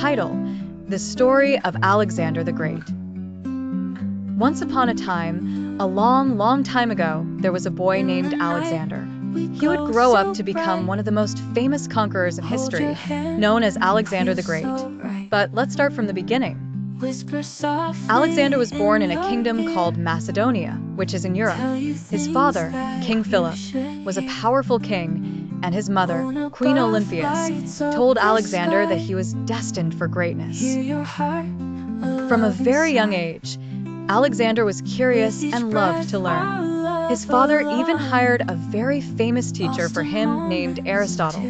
title, The Story of Alexander the Great. Once upon a time, a long, long time ago, there was a boy named Alexander. He would grow up to become one of the most famous conquerors in history, known as Alexander the Great. But let's start from the beginning. Alexander was born in a kingdom called Macedonia, which is in Europe. His father, King Philip, was a powerful king, and his mother, Queen Olympias, told Alexander that he was destined for greatness. From a very young age, Alexander was curious and loved to learn. His father even hired a very famous teacher for him named Aristotle.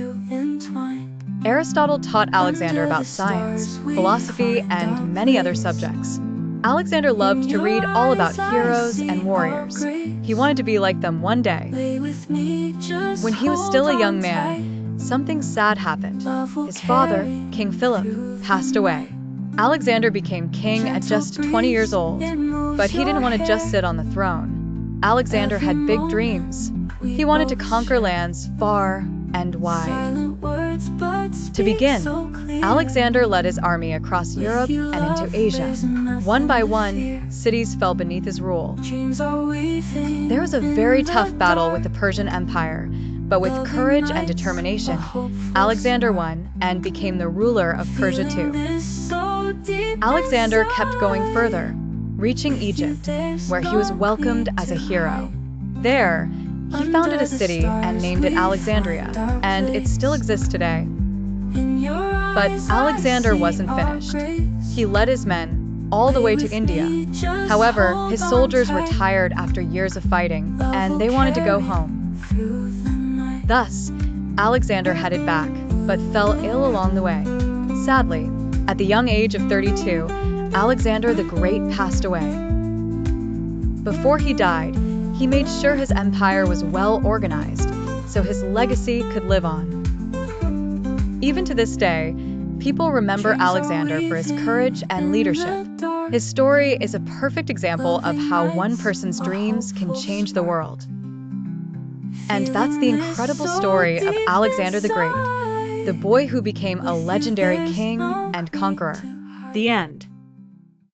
Aristotle taught Alexander about science, philosophy, and many other subjects. Alexander loved to read all about heroes and warriors. He wanted to be like them one day. When he was still a young man, something sad happened. His father, King Philip, passed away. Alexander became king at just 20 years old, but he didn't want to just sit on the throne. Alexander had big dreams. He wanted to conquer lands far and wide. To begin, Alexander led his army across Europe and into Asia. One by one, cities fell beneath his rule. There was a very tough battle with the Persian Empire, but with courage and determination, Alexander won and became the ruler of Persia too. Alexander kept going further, reaching Egypt, where he was welcomed as a hero. There, he founded a city and named it Alexandria, and it still exists today. But Alexander wasn't finished. He led his men all the way to India. However, his soldiers were tired after years of fighting, and they wanted to go home. Thus, Alexander headed back, but fell ill along the way. Sadly, at the young age of 32, Alexander the Great passed away. Before he died, he made sure his empire was well organized, so his legacy could live on. Even to this day, people remember Alexander for his courage and leadership. His story is a perfect example of how one person's dreams can change the world. And that's the incredible story of Alexander the Great, the boy who became a legendary king and conqueror. The end.